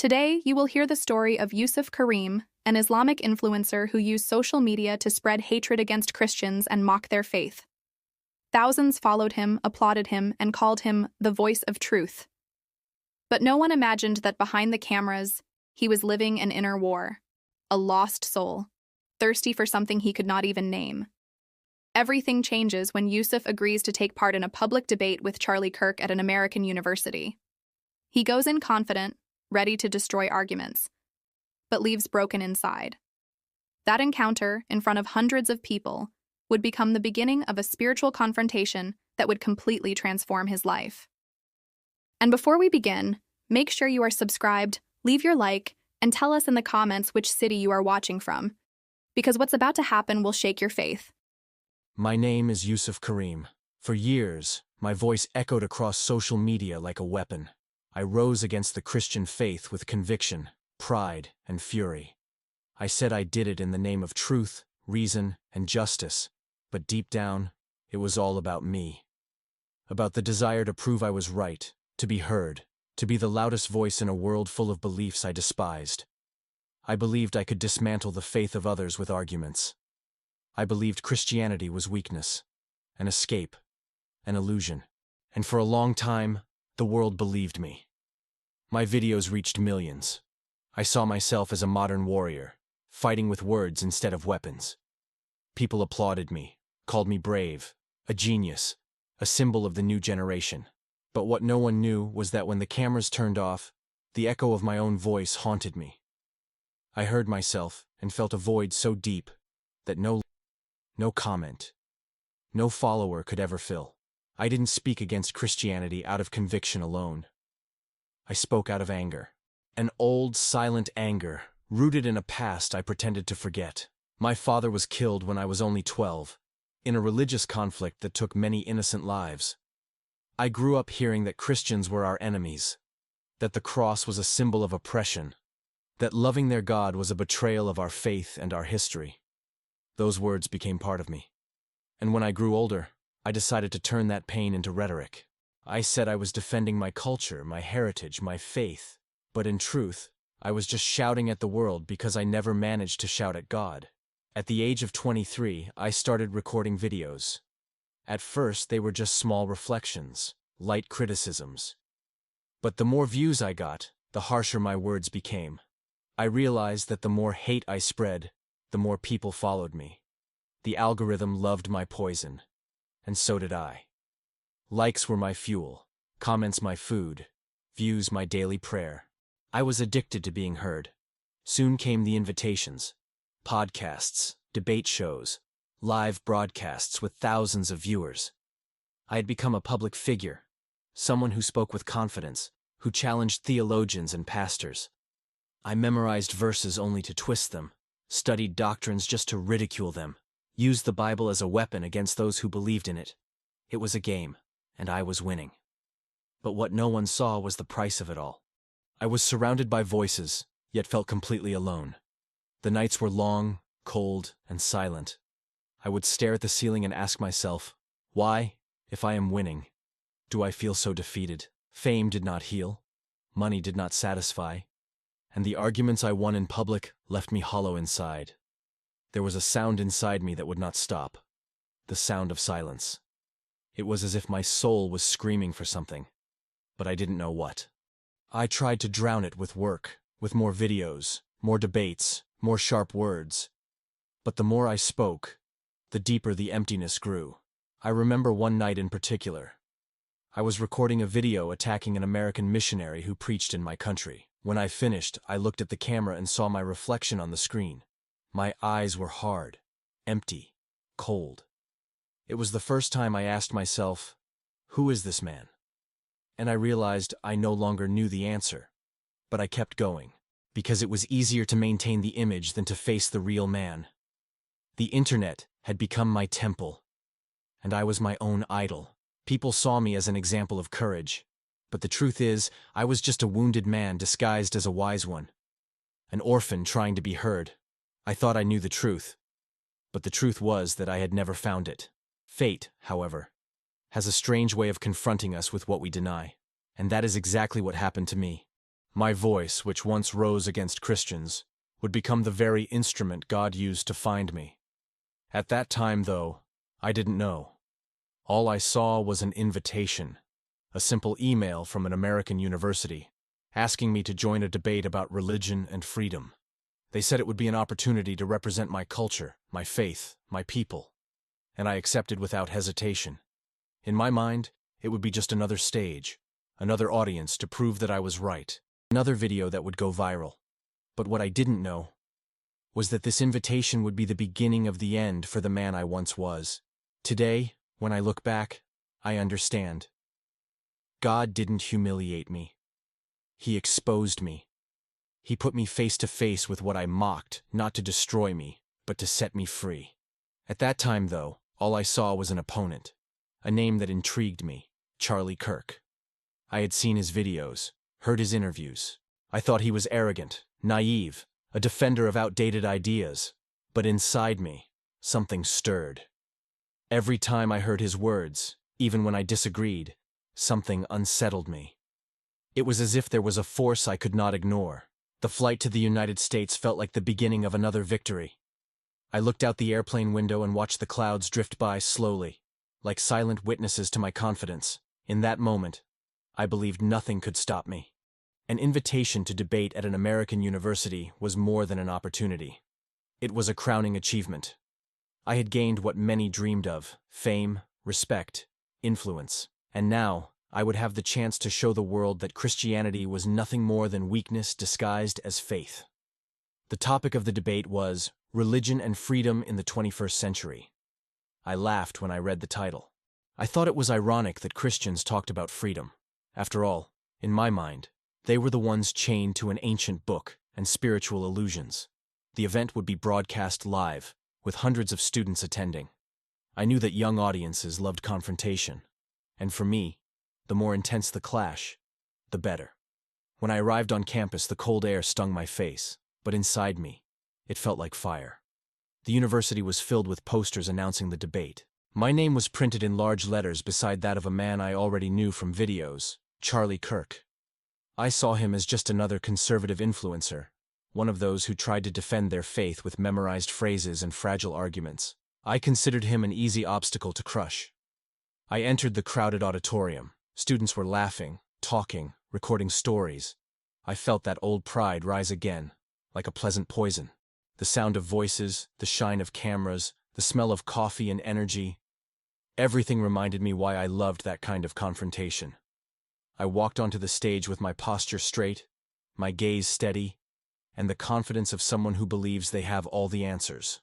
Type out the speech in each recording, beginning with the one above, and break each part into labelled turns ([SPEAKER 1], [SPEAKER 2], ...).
[SPEAKER 1] Today, you will hear the story of Yusuf Kareem, an Islamic influencer who used social media to spread hatred against Christians and mock their faith. Thousands followed him, applauded him, and called him the voice of truth. But no one imagined that behind the cameras, he was living an inner war, a lost soul, thirsty for something he could not even name. Everything changes when Yusuf agrees to take part in a public debate with Charlie Kirk at an American university. He goes in confident, ready to destroy arguments, but leaves broken inside. That encounter, in front of hundreds of people, would become the beginning of a spiritual confrontation that would completely transform his life. And before we begin, make sure you are subscribed, leave your like, and tell us in the comments which city you are watching from, because what's about to happen will shake your faith.
[SPEAKER 2] My name is Yusuf Kareem. For years, my voice echoed across social media like a weapon. I rose against the Christian faith with conviction, pride, and fury. I said I did it in the name of truth, reason, and justice, but deep down, it was all about me. About the desire to prove I was right, to be heard, to be the loudest voice in a world full of beliefs I despised. I believed I could dismantle the faith of others with arguments. I believed Christianity was weakness, an escape, an illusion. And for a long time, the world believed me. My videos reached millions. I saw myself as a modern warrior, fighting with words instead of weapons. People applauded me, called me brave, a genius, a symbol of the new generation. But what no one knew was that when the cameras turned off, the echo of my own voice haunted me. I heard myself and felt a void so deep that no comment, no follower could ever fill. I didn't speak against Christianity out of conviction alone. I spoke out of anger. An old, silent anger, rooted in a past I pretended to forget. My father was killed when I was only 12, in a religious conflict that took many innocent lives. I grew up hearing that Christians were our enemies, that the cross was a symbol of oppression, that loving their God was a betrayal of our faith and our history. Those words became part of me. And when I grew older, I decided to turn that pain into rhetoric. I said I was defending my culture, my heritage, my faith. But in truth, I was just shouting at the world because I never managed to shout at God. At the age of 23, I started recording videos. At first, they were just small reflections, light criticisms. But the more views I got, the harsher my words became. I realized that the more hate I spread, the more people followed me. The algorithm loved my poison, and so did I. Likes were my fuel, comments my food, views my daily prayer. I was addicted to being heard. Soon came the invitations, podcasts, debate shows, live broadcasts with thousands of viewers. I had become a public figure, someone who spoke with confidence, who challenged theologians and pastors. I memorized verses only to twist them, studied doctrines just to ridicule them, used the Bible as a weapon against those who believed in it. It was a game, and I was winning. But what no one saw was the price of it all. I was surrounded by voices, yet felt completely alone. The nights were long, cold, and silent. I would stare at the ceiling and ask myself, why, if I am winning, do I feel so defeated? Fame did not heal, money did not satisfy, and the arguments I won in public left me hollow inside. There was a sound inside me that would not stop, the sound of silence. It was as if my soul was screaming for something, but I didn't know what. I tried to drown it with work, with more videos, more debates, more sharp words. But the more I spoke, the deeper the emptiness grew. I remember one night in particular. I was recording a video attacking an American missionary who preached in my country. When I finished, I looked at the camera and saw my reflection on the screen. My eyes were hard, empty, cold. It was the first time I asked myself, who is this man? And I realized I no longer knew the answer. But I kept going, because it was easier to maintain the image than to face the real man. The internet had become my temple, and I was my own idol. People saw me as an example of courage, but the truth is, I was just a wounded man disguised as a wise one. An orphan trying to be heard. I thought I knew the truth, but the truth was that I had never found it. Fate, however, has a strange way of confronting us with what we deny, and that is exactly what happened to me. My voice, which once rose against Christians, would become the very instrument God used to find me. At that time, though, I didn't know. All I saw was an invitation, a simple email from an American university, asking me to join a debate about religion and freedom. They said it would be an opportunity to represent my culture, my faith, my people, and I accepted without hesitation. In my mind, it would be just another stage, another audience to prove that I was right, another video that would go viral. But what I didn't know was that this invitation would be the beginning of the end for the man I once was. Today, when I look back, I understand. God didn't humiliate me. He exposed me. He put me face to face with what I mocked, not to destroy me, but to set me free. At that time, though, all I saw was an opponent, a name that intrigued me, Charlie Kirk. I had seen his videos, heard his interviews. I thought he was arrogant, naive, a defender of outdated ideas. But inside me, something stirred. Every time I heard his words, even when I disagreed, something unsettled me. It was as if there was a force I could not ignore. The flight to the United States felt like the beginning of another victory. I looked out the airplane window and watched the clouds drift by slowly, like silent witnesses to my confidence. In that moment, I believed nothing could stop me. An invitation to debate at an American university was more than an opportunity. It was a crowning achievement. I had gained what many dreamed of: fame, respect, influence. And now, I would have the chance to show the world that Christianity was nothing more than weakness disguised as faith. The topic of the debate was Religion and Freedom in the 21st Century. I laughed when I read the title. I thought it was ironic that Christians talked about freedom. After all, in my mind, they were the ones chained to an ancient book and spiritual illusions. The event would be broadcast live, with hundreds of students attending. I knew that young audiences loved confrontation, and for me, the more intense the clash, the better. When I arrived on campus, the cold air stung my face, but inside me, it felt like fire. The university was filled with posters announcing the debate. My name was printed in large letters beside that of a man I already knew from videos, Charlie Kirk. I saw him as just another conservative influencer, one of those who tried to defend their faith with memorized phrases and fragile arguments. I considered him an easy obstacle to crush. I entered the crowded auditorium. Students were laughing, talking, recording stories. I felt that old pride rise again, like a pleasant poison. The sound of voices, the shine of cameras, the smell of coffee and energy. Everything reminded me why I loved that kind of confrontation. I walked onto the stage with my posture straight, my gaze steady, and the confidence of someone who believes they have all the answers.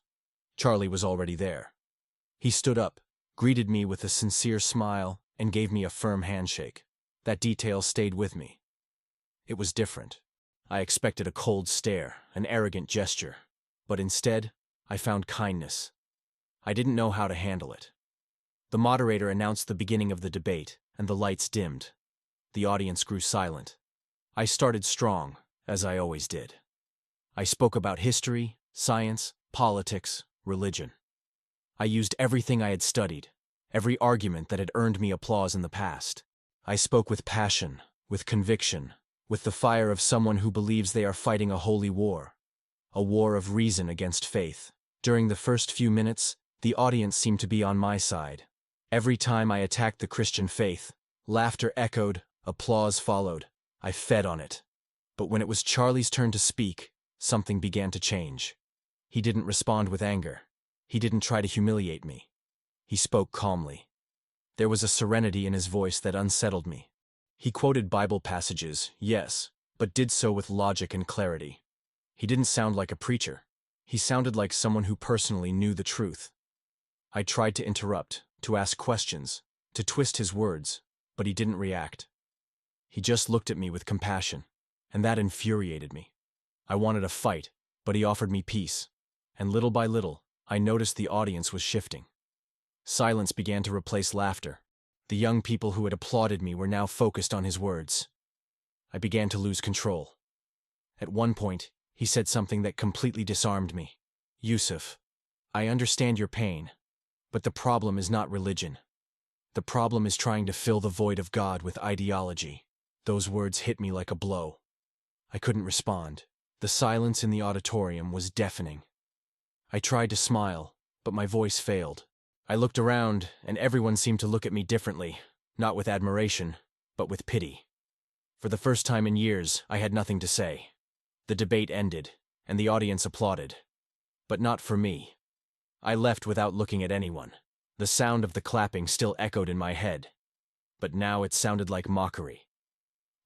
[SPEAKER 2] Charlie was already there. He stood up, greeted me with a sincere smile, and gave me a firm handshake. That detail stayed with me. It was different. I expected a cold stare, an arrogant gesture, but instead, I found kindness. I didn't know how to handle it. The moderator announced the beginning of the debate, and the lights dimmed. The audience grew silent. I started strong, as I always did. I spoke about history, science, politics, religion. I used everything I had studied, every argument that had earned me applause in the past. I spoke with passion, with conviction, with the fire of someone who believes they are fighting a holy war, a war of reason against faith. During the first few minutes, the audience seemed to be on my side. Every time I attacked the Christian faith, laughter echoed, applause followed. I fed on it. But when it was Charlie's turn to speak, something began to change. He didn't respond with anger. He didn't try to humiliate me. He spoke calmly. There was a serenity in his voice that unsettled me. He quoted Bible passages, yes, but did so with logic and clarity. He didn't sound like a preacher. He sounded like someone who personally knew the truth. I tried to interrupt, to ask questions, to twist his words, but he didn't react. He just looked at me with compassion, and that infuriated me. I wanted a fight, but he offered me peace, and little by little, I noticed the audience was shifting. Silence began to replace laughter. The young people who had applauded me were now focused on his words. I began to lose control. At one point, he said something that completely disarmed me. "Yusuf, I understand your pain, but the problem is not religion. The problem is trying to fill the void of God with ideology." Those words hit me like a blow. I couldn't respond. The silence in the auditorium was deafening. I tried to smile, but my voice failed. I looked around, and everyone seemed to look at me differently, not with admiration, but with pity. For the first time in years, I had nothing to say. The debate ended, and the audience applauded. But not for me. I left without looking at anyone. The sound of the clapping still echoed in my head, but now it sounded like mockery.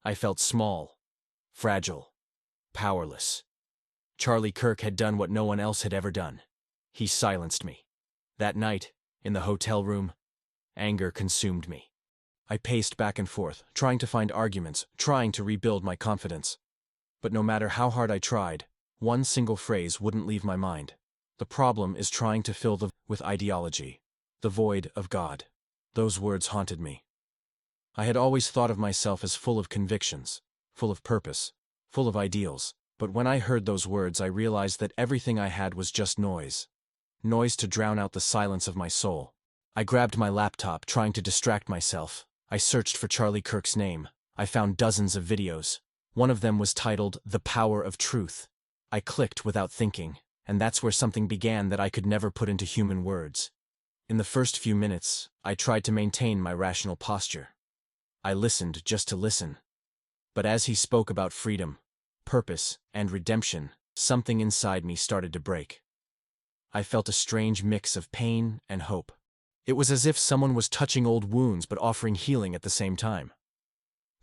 [SPEAKER 2] I felt small, fragile, powerless. Charlie Kirk had done what no one else had ever done. He silenced me. That night, in the hotel room, anger consumed me. I paced back and forth, trying to find arguments, trying to rebuild my confidence. But no matter how hard I tried, one single phrase wouldn't leave my mind. The problem is trying to fill with ideology, the void of God. Those words haunted me. I had always thought of myself as full of convictions, full of purpose, full of ideals, but when I heard those words I realized that everything I had was just noise. Noise to drown out the silence of my soul. I grabbed my laptop, trying to distract myself. I searched for Charlie Kirk's name. I found dozens of videos. One of them was titled, "The Power of Truth." I clicked without thinking, and that's where something began that I could never put into human words. In the first few minutes, I tried to maintain my rational posture. I listened just to listen. But as he spoke about freedom, purpose, and redemption, something inside me started to break. I felt a strange mix of pain and hope. It was as if someone was touching old wounds but offering healing at the same time.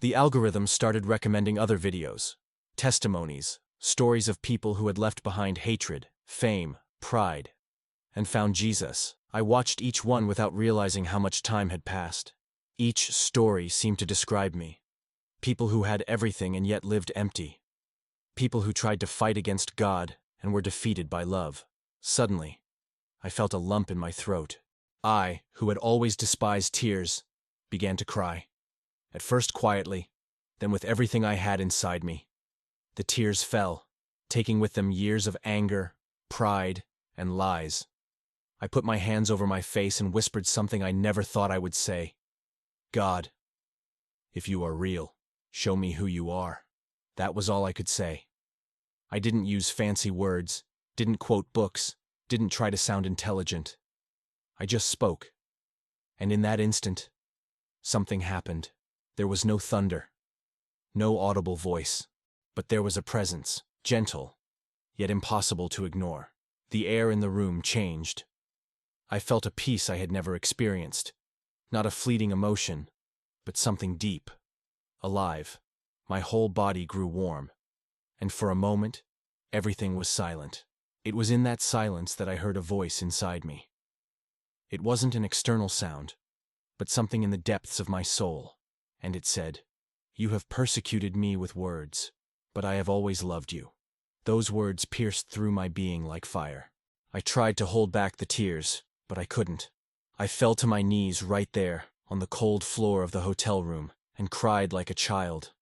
[SPEAKER 2] The algorithm started recommending other videos, testimonies, stories of people who had left behind hatred, fame, pride, and found Jesus. I watched each one without realizing how much time had passed. Each story seemed to describe me. People who had everything and yet lived empty. People who tried to fight against God and were defeated by love. Suddenly, I felt a lump in my throat. I, who had always despised tears, began to cry. At first quietly, then with everything I had inside me. The tears fell, taking with them years of anger, pride, and lies. I put my hands over my face and whispered something I never thought I would say. God, if you are real, show me who you are. That was all I could say. I didn't use fancy words, didn't quote books, didn't try to sound intelligent. I just spoke. And in that instant, something happened. There was no thunder, no audible voice, but there was a presence, gentle, yet impossible to ignore. The air in the room changed. I felt a peace I had never experienced. Not a fleeting emotion, but something deep, alive. My whole body grew warm, and for a moment, everything was silent. It was in that silence that I heard a voice inside me. It wasn't an external sound, but something in the depths of my soul, and it said, "You have persecuted me with words, but I have always loved you." Those words pierced through my being like fire. I tried to hold back the tears, but I couldn't. I fell to my knees right there, on the cold floor of the hotel room, and cried like a child.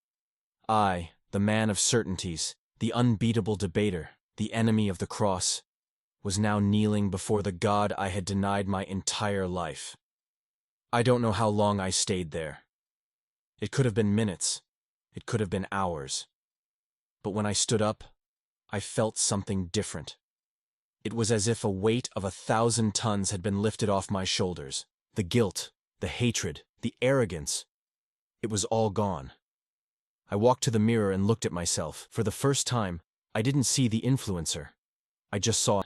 [SPEAKER 2] I, the man of certainties, the unbeatable debater, the enemy of the cross, was now kneeling before the God I had denied my entire life. I don't know how long I stayed there. It could have been minutes. It could have been hours. But when I stood up, I felt something different. It was as if a weight of 1,000 tons had been lifted off my shoulders. The guilt, the hatred, the arrogance. It was all gone. I walked to the mirror and looked at myself. For the first time, I didn't see the influencer. I just saw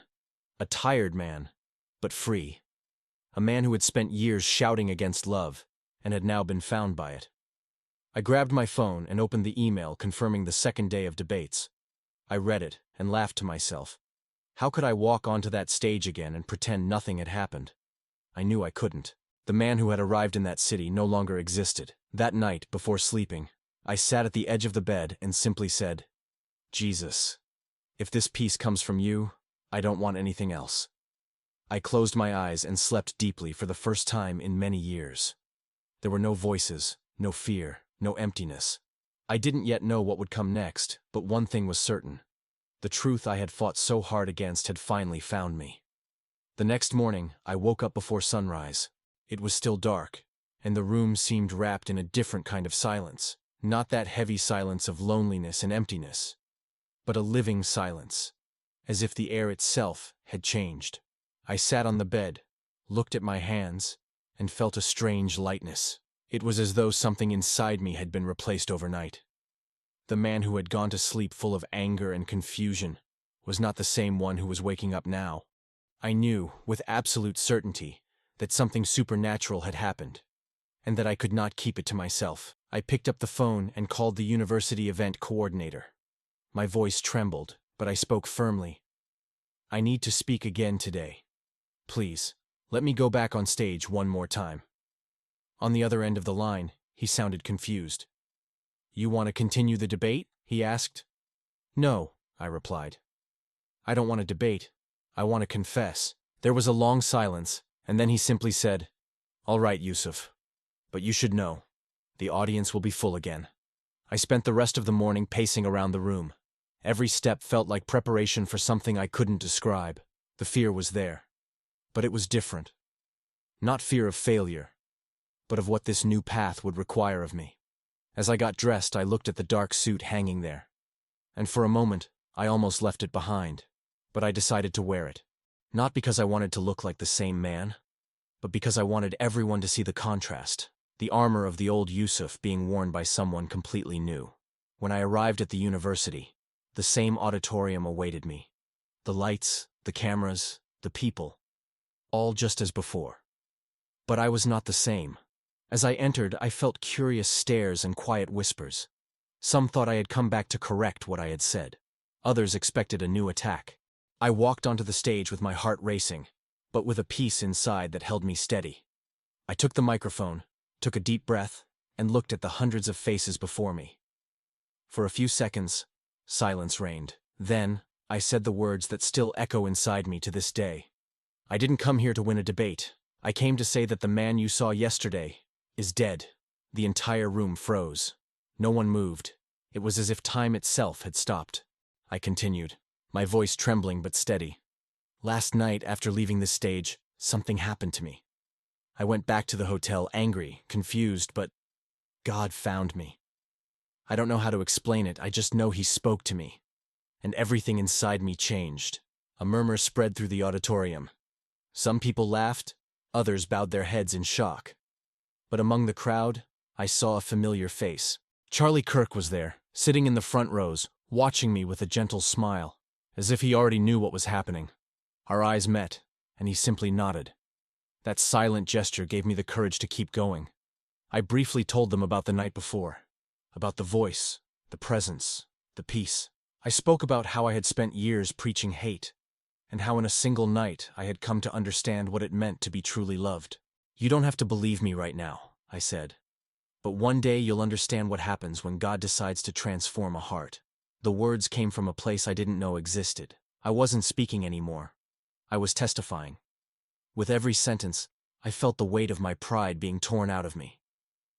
[SPEAKER 2] a tired man, but free. A man who had spent years shouting against love, and had now been found by it. I grabbed my phone and opened the email confirming the second day of debates. I read it and laughed to myself. How could I walk onto that stage again and pretend nothing had happened? I knew I couldn't. The man who had arrived in that city no longer existed. That night, before sleeping, I sat at the edge of the bed and simply said, "Jesus, if this peace comes from you, I don't want anything else." I closed my eyes and slept deeply for the first time in many years. There were no voices, no fear, no emptiness. I didn't yet know what would come next, but one thing was certain. The truth I had fought so hard against had finally found me. The next morning, I woke up before sunrise. It was still dark, and the room seemed wrapped in a different kind of silence. Not that heavy silence of loneliness and emptiness, but a living silence, as if the air itself had changed. I sat on the bed, looked at my hands, and felt a strange lightness. It was as though something inside me had been replaced overnight. The man who had gone to sleep full of anger and confusion was not the same one who was waking up now. I knew, with absolute certainty, that something supernatural had happened, and that I could not keep it to myself. I picked up the phone and called the university event coordinator. My voice trembled, but I spoke firmly. "I need to speak again today. Please, let me go back on stage one more time." On the other end of the line, he sounded confused. "You want to continue the debate?" he asked. "No," I replied. "I don't want to debate. I want to confess." There was a long silence, and then he simply said, "All right, Yusuf. But you should know, the audience will be full again." I spent the rest of the morning pacing around the room. Every step felt like preparation for something I couldn't describe. The fear was there, but it was different. Not fear of failure, but of what this new path would require of me. As I got dressed, I looked at the dark suit hanging there, and for a moment, I almost left it behind, but I decided to wear it. Not because I wanted to look like the same man, but because I wanted everyone to see the contrast, the armor of the old Yusuf being worn by someone completely new. When I arrived at the university, the same auditorium awaited me. The lights, the cameras, the people, all just as before. But I was not the same. As I entered, I felt curious stares and quiet whispers. Some thought I had come back to correct what I had said. Others expected a new attack. I walked onto the stage with my heart racing, but with a peace inside that held me steady. I took the microphone, took a deep breath, and looked at the hundreds of faces before me. For a few seconds, silence reigned. Then, I said the words that still echo inside me to this day. "I didn't come here to win a debate. I came to say that the man you saw yesterday is dead." The entire room froze. No one moved. It was as if time itself had stopped. I continued, my voice trembling but steady. "Last night, after leaving the stage, something happened to me. I went back to the hotel angry, confused, but God found me. I don't know how to explain it, I just know He spoke to me. And everything inside me changed." A murmur spread through the auditorium. Some people laughed, others bowed their heads in shock. But among the crowd, I saw a familiar face. Charlie Kirk was there, sitting in the front rows, watching me with a gentle smile, as if he already knew what was happening. Our eyes met, and he simply nodded. That silent gesture gave me the courage to keep going. I briefly told them about the night before, about the voice, the presence, the peace. I spoke about how I had spent years preaching hate, and how in a single night I had come to understand what it meant to be truly loved. "You don't have to believe me right now," I said, "but one day you'll understand what happens when God decides to transform a heart." The words came from a place I didn't know existed. I wasn't speaking anymore. I was testifying. With every sentence, I felt the weight of my pride being torn out of me.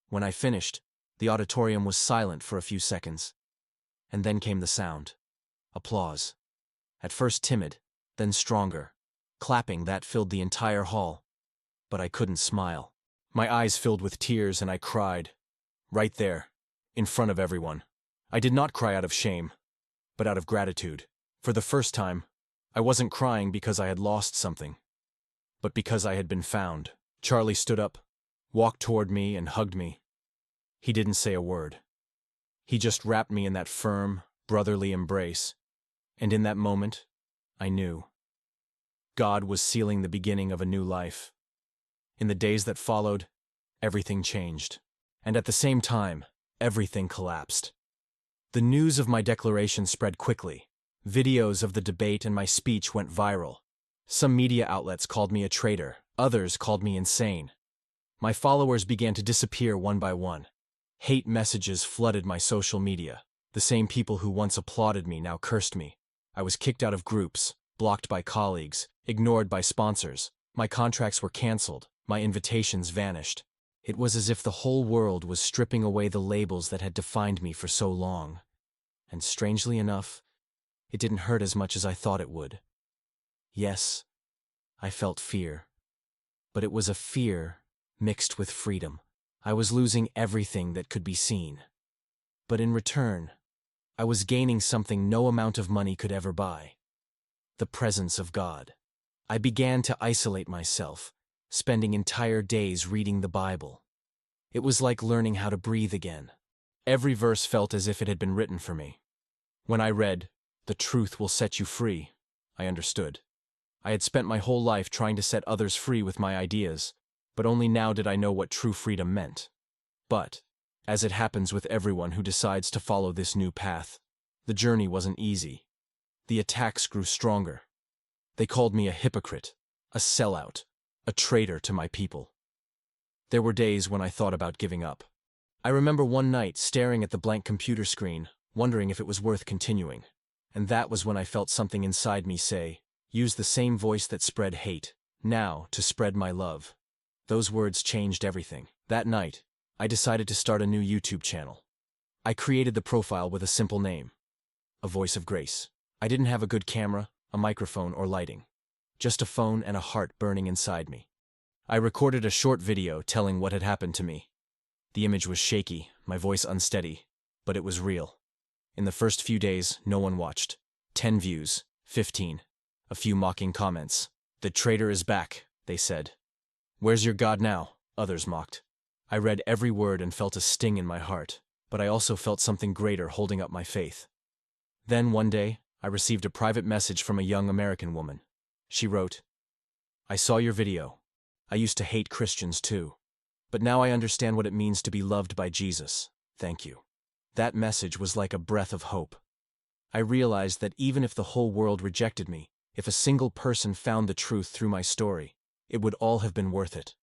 [SPEAKER 2] When I finished, the auditorium was silent for a few seconds. And then came the sound. Applause. At first timid, then stronger. Clapping that filled the entire hall. But I couldn't smile. My eyes filled with tears and I cried. Right there, in front of everyone. I did not cry out of shame, but out of gratitude. For the first time, I wasn't crying because I had lost something, but because I had been found. Charlie stood up, walked toward me and hugged me. He didn't say a word. He just wrapped me in that firm, brotherly embrace, and in that moment, I knew. God was sealing the beginning of a new life. In the days that followed, everything changed. And at the same time, everything collapsed. The news of my declaration spread quickly. Videos of the debate and my speech went viral. Some media outlets called me a traitor, others called me insane. My followers began to disappear one by one. Hate messages flooded my social media. The same people who once applauded me now cursed me. I was kicked out of groups, blocked by colleagues, ignored by sponsors. My contracts were canceled, my invitations vanished. It was as if the whole world was stripping away the labels that had defined me for so long. And strangely enough, it didn't hurt as much as I thought it would. Yes, I felt fear. But it was a fear mixed with freedom. I was losing everything that could be seen. But in return, I was gaining something no amount of money could ever buy: the presence of God. I began to isolate myself, spending entire days reading the Bible. It was like learning how to breathe again. Every verse felt as if it had been written for me. When I read, "The truth will set you free," I understood. I had spent my whole life trying to set others free with my ideas, but only now did I know what true freedom meant. But, as it happens with everyone who decides to follow this new path, the journey wasn't easy. The attacks grew stronger. They called me a hypocrite, a sellout, a traitor to my people. There were days when I thought about giving up. I remember one night staring at the blank computer screen, wondering if it was worth continuing. And that was when I felt something inside me say, "Use the same voice that spread hate, now, to spread my love." Those words changed everything. That night, I decided to start a new YouTube channel. I created the profile with a simple name: A Voice of Grace. I didn't have a good camera, a microphone, or lighting. Just a phone and a heart burning inside me. I recorded a short video telling what had happened to me. The image was shaky, my voice unsteady, but it was real. In the first few days, no one watched. 10 views, 15. A few mocking comments. "The traitor is back," they said. "Where's your God now?" others mocked. I read every word and felt a sting in my heart, but I also felt something greater holding up my faith. Then one day, I received a private message from a young American woman. She wrote, "I saw your video. I used to hate Christians too. But now I understand what it means to be loved by Jesus. Thank you." That message was like a breath of hope. I realized that even if the whole world rejected me, if a single person found the truth through my story, it would all have been worth it.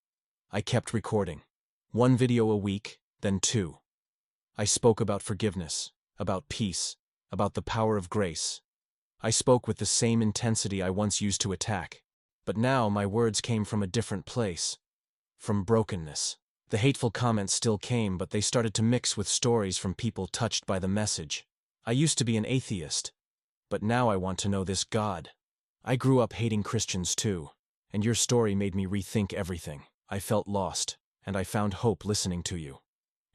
[SPEAKER 2] I kept recording. 1 video a week, then 2. I spoke about forgiveness, about peace, about the power of grace. I spoke with the same intensity I once used to attack, but now my words came from a different place. From brokenness. The hateful comments still came, but they started to mix with stories from people touched by the message. I used to be an atheist, but now I want to know this God. I grew up hating Christians too, and your story made me rethink everything. I felt lost, and I found hope listening to you.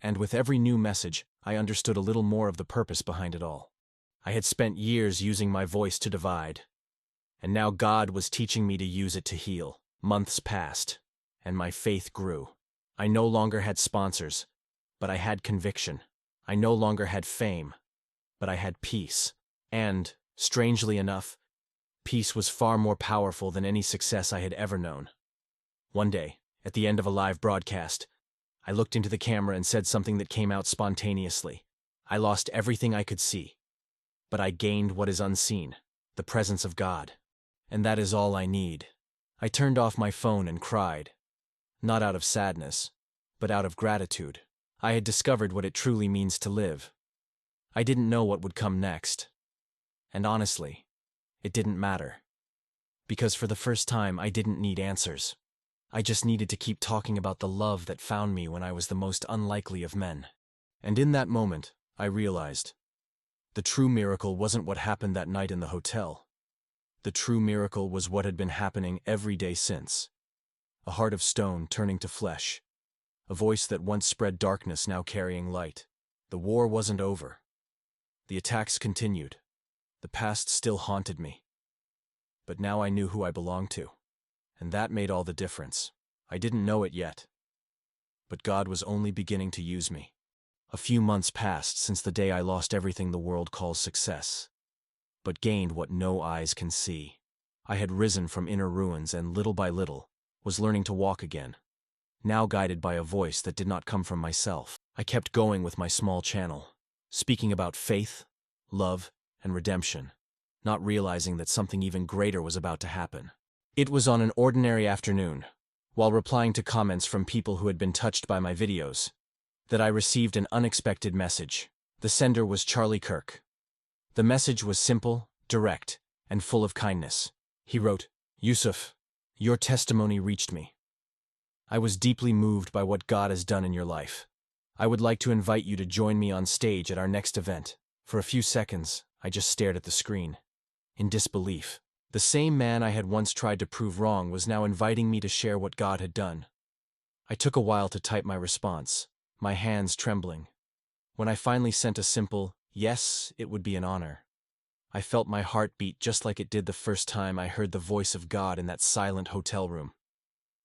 [SPEAKER 2] And with every new message, I understood a little more of the purpose behind it all. I had spent years using my voice to divide, and now God was teaching me to use it to heal. Months passed, and my faith grew. I no longer had sponsors, but I had conviction. I no longer had fame, but I had peace. And, strangely enough, peace was far more powerful than any success I had ever known. One day, at the end of a live broadcast, I looked into the camera and said something that came out spontaneously. I lost everything I could see, but I gained what is unseen, the presence of God. And that is all I need. I turned off my phone and cried. Not out of sadness, but out of gratitude. I had discovered what it truly means to live. I didn't know what would come next. And honestly, it didn't matter. Because for the first time, I didn't need answers. I just needed to keep talking about the love that found me when I was the most unlikely of men. And in that moment, I realized the true miracle wasn't what happened that night in the hotel. The true miracle was what had been happening every day since. A heart of stone turning to flesh. A voice that once spread darkness now carrying light. The war wasn't over. The attacks continued. The past still haunted me. But now I knew who I belonged to. And that made all the difference. I didn't know it yet. But God was only beginning to use me. A few months passed since the day I lost everything the world calls success, but gained what no eyes can see. I had risen from inner ruins and little by little was learning to walk again, now guided by a voice that did not come from myself. I kept going with my small channel, speaking about faith, love, and redemption, not realizing that something even greater was about to happen. It was on an ordinary afternoon, while replying to comments from people who had been touched by my videos, that I received an unexpected message. The sender was Charlie Kirk. The message was simple, direct, and full of kindness. He wrote, "Yusuf, your testimony reached me. I was deeply moved by what God has done in your life. I would like to invite you to join me on stage at our next event." For a few seconds, I just stared at the screen, in disbelief. The same man I had once tried to prove wrong was now inviting me to share what God had done. I took a while to type my response, my hands trembling. When I finally sent a simple, yes, it would be an honor, I felt my heart beat just like it did the first time I heard the voice of God in that silent hotel room.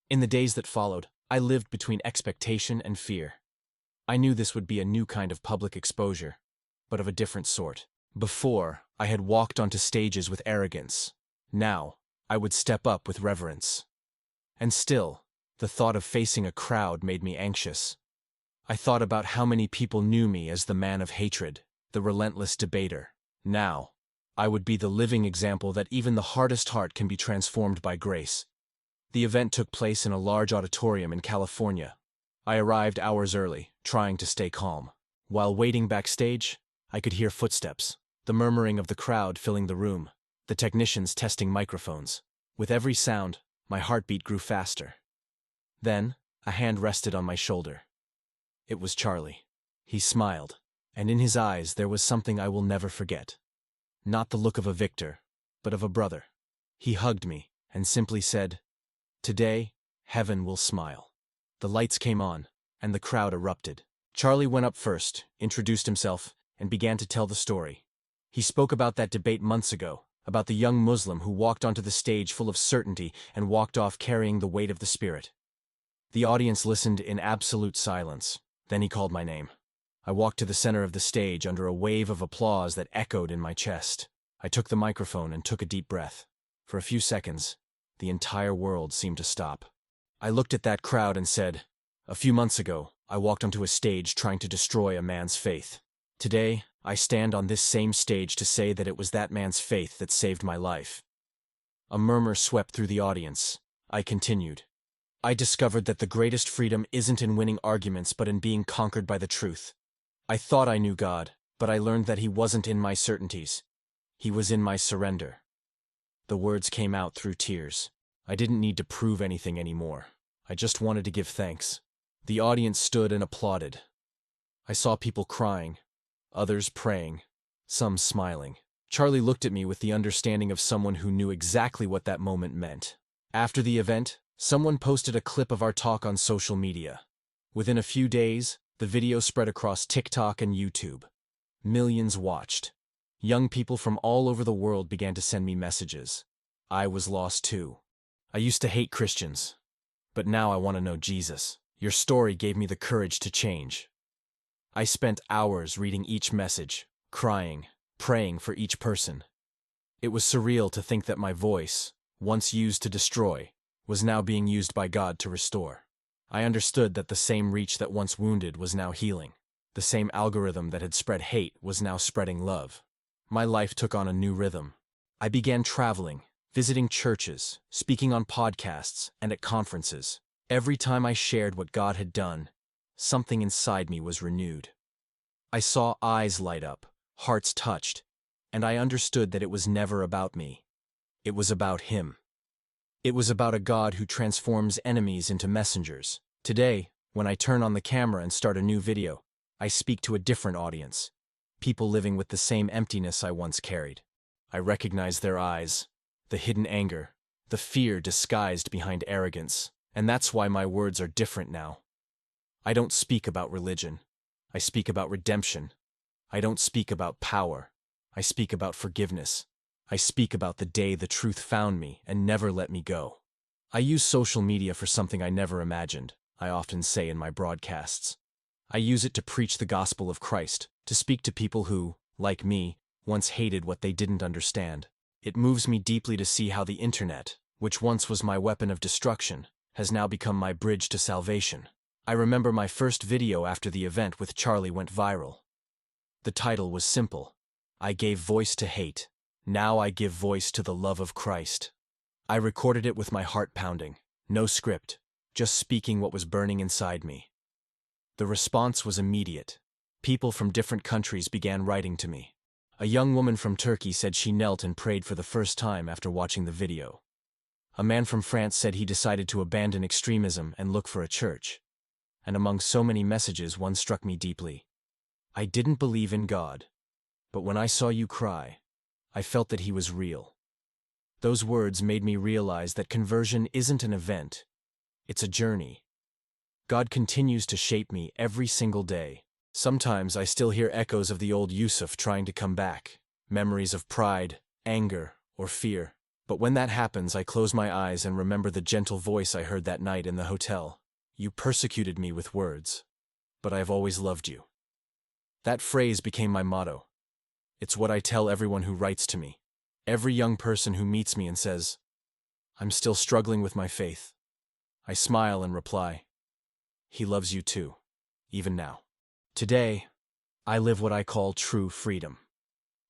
[SPEAKER 2] In the days that followed, I lived between expectation and fear. I knew this would be a new kind of public exposure, but of a different sort. Before, I had walked onto stages with arrogance. Now, I would step up with reverence. And still, the thought of facing a crowd made me anxious. I thought about how many people knew me as the man of hatred, the relentless debater. Now, I would be the living example that even the hardest heart can be transformed by grace. The event took place in a large auditorium in California. I arrived hours early, trying to stay calm. While waiting backstage, I could hear footsteps, the murmuring of the crowd filling the room, the technicians testing microphones. With every sound, my heartbeat grew faster. Then, a hand rested on my shoulder. It was Charlie. He smiled, and in his eyes there was something I will never forget. Not the look of a victor, but of a brother. He hugged me and simply said, "Today, heaven will smile." The lights came on, and the crowd erupted. Charlie went up first, introduced himself, and began to tell the story. He spoke about that debate months ago, about the young Muslim who walked onto the stage full of certainty and walked off carrying the weight of the Spirit. The audience listened in absolute silence. Then he called my name. I walked to the center of the stage under a wave of applause that echoed in my chest. I took the microphone and took a deep breath. For a few seconds, the entire world seemed to stop. I looked at that crowd and said, "A few months ago, I walked onto a stage trying to destroy a man's faith. Today, I stand on this same stage to say that it was that man's faith that saved my life." A murmur swept through the audience. I continued. "I discovered that the greatest freedom isn't in winning arguments but in being conquered by the truth. I thought I knew God, but I learned that He wasn't in my certainties. He was in my surrender." The words came out through tears. I didn't need to prove anything anymore. I just wanted to give thanks. The audience stood and applauded. I saw people crying, others praying, some smiling. Charlie looked at me with the understanding of someone who knew exactly what that moment meant. After the event, someone posted a clip of our talk on social media. Within a few days, the video spread across TikTok and YouTube. Millions watched. Young people from all over the world began to send me messages. I was lost too. I used to hate Christians, but now I want to know Jesus. Your story gave me the courage to change. I spent hours reading each message, crying, praying for each person. It was surreal to think that my voice, once used to destroy, was now being used by God to restore. I understood that the same reach that once wounded was now healing. The same algorithm that had spread hate was now spreading love. My life took on a new rhythm. I began traveling, visiting churches, speaking on podcasts, and at conferences. Every time I shared what God had done, something inside me was renewed. I saw eyes light up, hearts touched, and I understood that it was never about me. It was about Him. It was about a God who transforms enemies into messengers. Today, when I turn on the camera and start a new video, I speak to a different audience. People living with the same emptiness I once carried. I recognize their eyes, the hidden anger, the fear disguised behind arrogance, and that's why my words are different now. I don't speak about religion. I speak about redemption. I don't speak about power. I speak about forgiveness. I speak about the day the truth found me and never let me go. I use social media for something I never imagined, I often say in my broadcasts. I use it to preach the gospel of Christ, to speak to people who, like me, once hated what they didn't understand. It moves me deeply to see how the internet, which once was my weapon of destruction, has now become my bridge to salvation. I remember my first video after the event with Charlie went viral. The title was simple. I gave voice to hate. Now I give voice to the love of Christ. I recorded it with my heart pounding. No script, just speaking what was burning inside me. The response was immediate. People from different countries began writing to me. A young woman from Turkey said she knelt and prayed for the first time after watching the video. A man from France said he decided to abandon extremism and look for a church. And among so many messages, one struck me deeply. I didn't believe in God, but when I saw you cry, I felt that He was real. Those words made me realize that conversion isn't an event, it's a journey. God continues to shape me every single day, Sometimes I still hear echoes of the old Yusuf trying to come back, memories of pride, anger, or fear. But when that happens, I close my eyes and remember the gentle voice I heard that night in the hotel. You persecuted me with words, but I have always loved you. That phrase became my motto. It's what I tell everyone who writes to me, every young person who meets me and says, I'm still struggling with my faith. I smile and reply, He loves you too, even now. Today, I live what I call true freedom.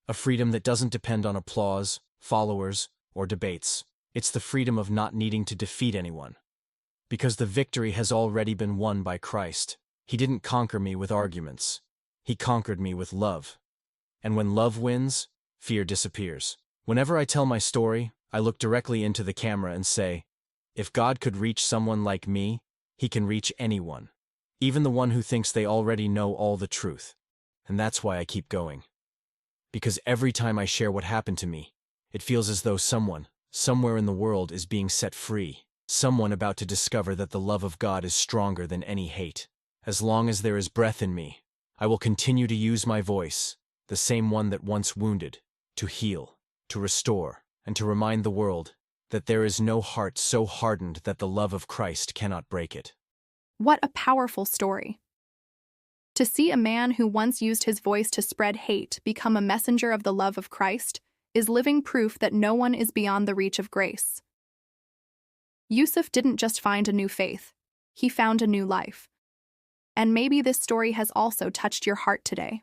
[SPEAKER 2] A freedom that doesn't depend on applause, followers, or debates. It's the freedom of not needing to defeat anyone. Because the victory has already been won by Christ. He didn't conquer me with arguments. He conquered me with love. And when love wins, fear disappears. Whenever I tell my story, I look directly into the camera and say, if God could reach someone like me, He can reach anyone. Even the one who thinks they already know all the truth. And that's why I keep going. Because every time I share what happened to me, it feels as though someone, somewhere in the world, is being set free. Someone about to discover that the love of God is stronger than any hate. As long as there is breath in me, I will continue to use my voice, the same one that once wounded, to heal, to restore, and to remind the world that there is no heart so hardened that the love of Christ cannot break it.
[SPEAKER 1] What a powerful story. To see a man who once used his voice to spread hate become a messenger of the love of Christ is living proof that no one is beyond the reach of grace. Yusuf didn't just find a new faith, he found a new life. And maybe this story has also touched your heart today.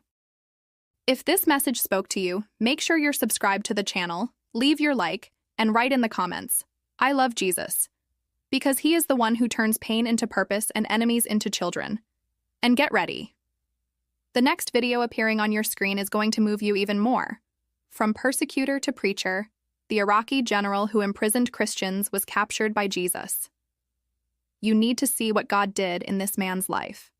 [SPEAKER 1] If this message spoke to you, make sure you're subscribed to the channel, leave your like, and write in the comments, I love Jesus. Because He is the one who turns pain into purpose and enemies into children. And get ready. The next video appearing on your screen is going to move you even more. From persecutor to preacher, the Iraqi general who imprisoned Christians was captured by Jesus. You need to see what God did in this man's life.